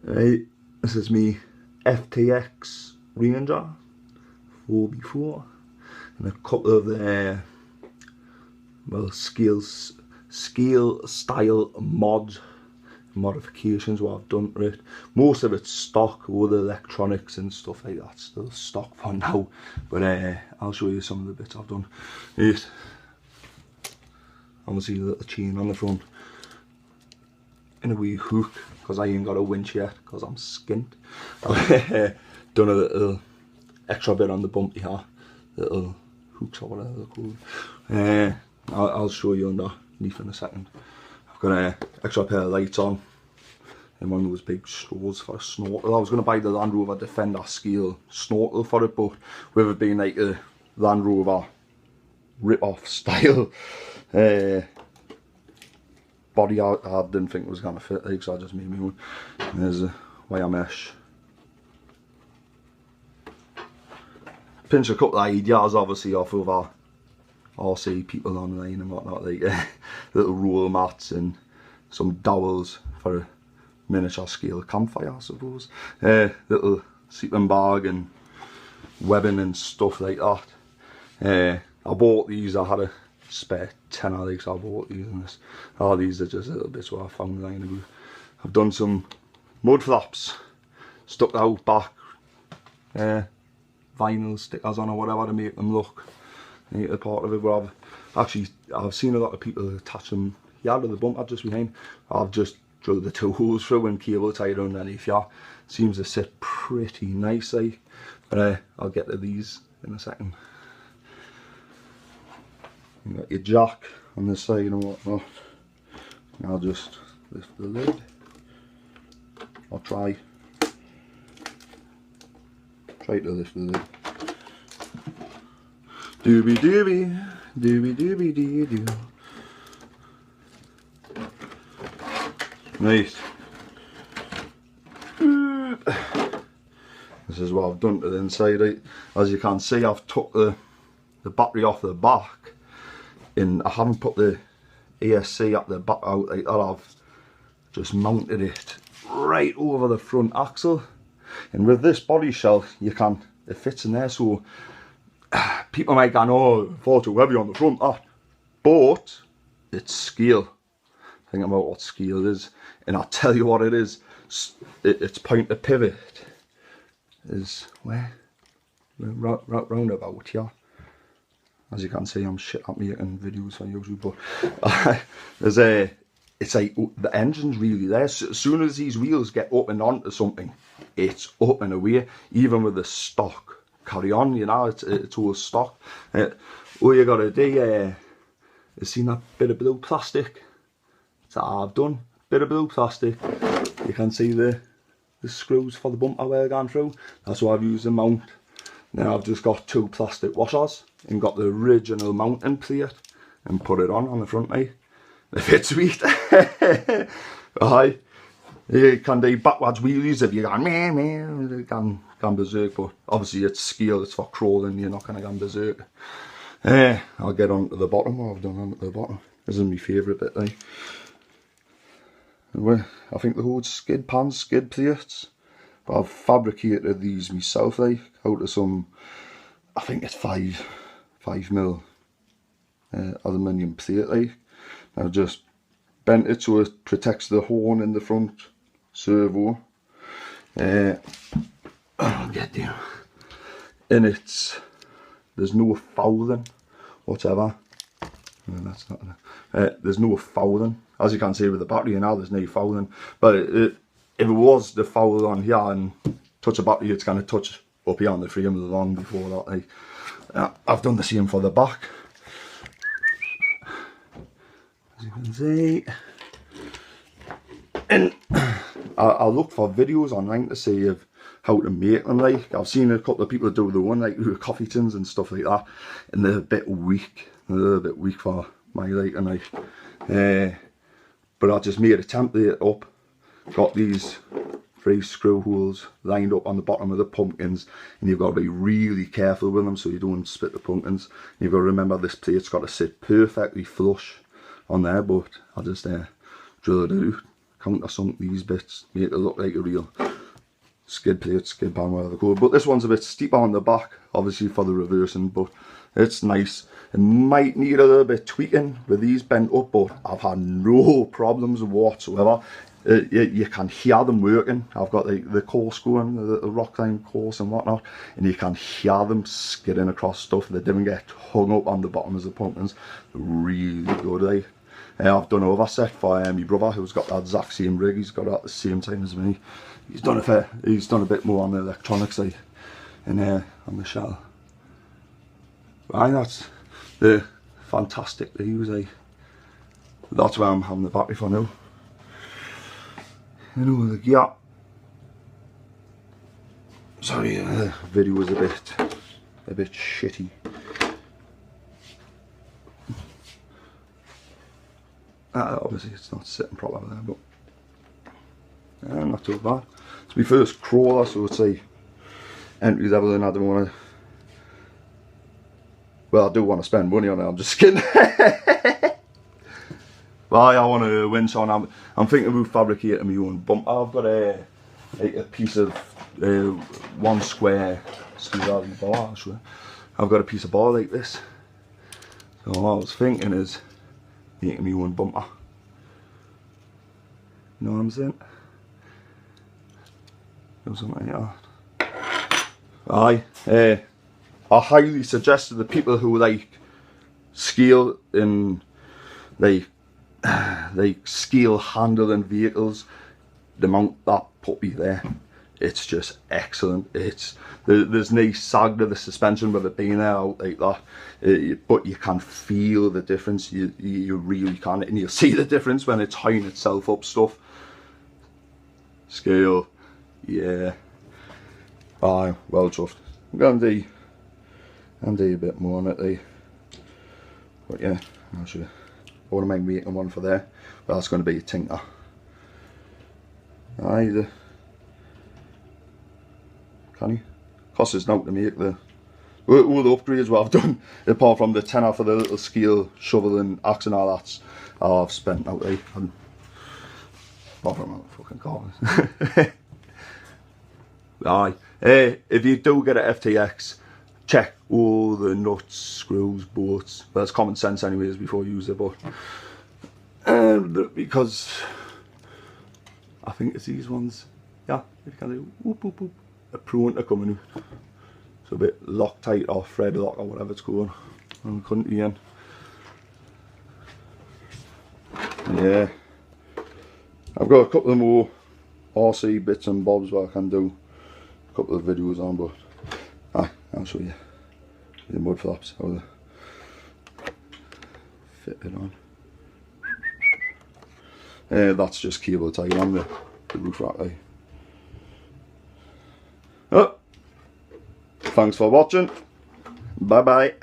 Right, this is me FTX Ranger 4x4 and a couple of the scale style modifications what I've done to it. Most of it's stock, all the electronics and stuff like that still stock for now, but I'll show you some of the bits I've done. Right. Obviously a little chain on the front and a wee hook because I ain't got a winch yet because I'm skint. I've done a little extra bit on the bump here, little hooks or whatever they're called. I'll show you underneath in a second. I've got an extra pair of lights on and one of those big straws for a snorkel. I was going to buy the Land Rover Defender scale snorkel for it, but with it being like a Land Rover rip-off style body, I didn't think it was going to fit, like, so I just made me one. And there's a wire mesh. Pinch a couple of ideas obviously off of our RC people online and whatnot, like little roll mats and some dowels for a miniature scale campfire, I suppose. Little sleeping bag and webbing and stuff like that. I bought these, I had a spare tenner, like, so I bought these, and this, all these are just little bits what I found lying around. I've done some mud flaps, stuck out back vinyl stickers on or whatever to make them look neat a part of it, but I've seen a lot of people attach them here to the bumper just behind. I've just drilled the two holes through and cable tied underneath here. Seems to sit pretty nicely, but I'll get to these in a second. You got your jack on this side and whatnot. And I'll just lift the lid. I'll try to lift the lid. Doobie doobie, doobie doobie doo doo. Nice. This is what I've done to the inside. As you can see, I've took the battery off the back, and I haven't put the ESC up the back out like that. I've just mounted it right over the front axle, and with this body shell it fits in there, so people might go, oh, far too heavy on the front, but it's scale. Think about what scale is, and I'll tell you what it is. Its point of pivot is where? Round about here. As you can see, I'm shit at making videos for YouTube, but it's like the engine's really there. So as soon as these wheels get up and onto something, it's up and away. Even with the stock carry on, you know, it's all stock. All you gotta do is see that bit of blue plastic. That's what I've done. Bit of blue plastic. You can see the screws for the bumper where going through. That's what I've used to mount. Now I've just got two plastic washers and got the original mounting plate and put it on the front, mate. It fits sweet. Right. You can do backwards wheelies if you're going meh, you can berserk, but obviously it's scale, it's for crawling, you're not going to go berserk. I'll get on to the bottom, what I've done on the bottom. This is my favourite bit, like. I think they're called skid pans, skid plates. But I've fabricated these myself, like, out of some, I think it's 5mm aluminium plate, like. I've just bent it so it protects the horn in the front servo. I'll get there. And there's no fouling whatever. No, that's not there's no fouling. As you can see with the battery now, there's no fouling. But if it was the foul on here and touch the battery, it's going to touch up here on the frame long before that. Like, I've done the same for the back. As you can see. And I look for videos online to see how to make them. Like, I've seen a couple of people do the one like with coffee tins and stuff like that, and they're a bit weak. They're a little bit weak for my liking, like. But I just made a template up. Got these 3 screw holes lined up on the bottom of the pumpkins, and you've got to be really careful with them so you don't split the pumpkins. You've got to remember this plate's got to sit perfectly flush on there, but I'll just drill it out. countersunk these bits, make it look like a real skid plate, skid pan, whatever they're called. But this one's a bit steeper on the back, obviously for the reversing, but it's nice. It might need a little bit tweaking with these bent up, but I've had no problems whatsoever. You can hear them working. I've got the course going, the rock climb course and whatnot, and you can hear them skidding across stuff. They didn't get hung up on the bottom as the pumpkins. Really good, like. I've done overset for my brother, who's got that exact same rig. He's got it at the same time as me. He's done a bit more on the electronic side, and on the shell. Right, that's the fantastic to use. That's where I'm having the battery for now. You know, the gear. Sorry, the video was a bit shitty. Obviously it's not sitting properly there, but not too bad. It's my first crawler, so it's like entry level, and I don't want to. Well, I do want to spend money on it. I'm just kidding. Well, I want to win, so I'm thinking about fabricating my own bumper. I've got a piece of 1 square bar. Actually, I've got a piece of bar like this. So what I was thinking is making me own bumper. You know what I'm saying? Or something like that. Aye. I highly suggest to the people who like scale in like scale handling vehicles, the mount that puppy there, it's just excellent. There's no sag to the suspension with it being there out like that, but you can feel the difference. You really can, and you'll see the difference when it's tying itself up stuff. Scale, yeah. Aye, well chuffed. I'm gonna do a bit more on it, but yeah, I'll show you. I wouldn't mind making one for there, but that's going to be a tinker. Aye, can you? Costs us now to make all the upgrades what I've done, apart from the tenner for the little scale, shovel and axe and all that, I've spent out there. Apart from that fucking car. Aye, if you do get an FTX, check all the nuts, screws, bolts. Well, it's common sense anyways before you use it, but because I think it's these ones, yeah, you can do whoop whoop whoop, a prone to coming out. So a bit Loctite or thread lock or whatever it's called on the country end. Yeah, I've got a couple of more RC bits and bobs where I can do a couple of videos on, but I'll show you the mud flaps, how they fit it on. That's just cable tie on the roof rack. Oh, thanks for watching. Bye bye.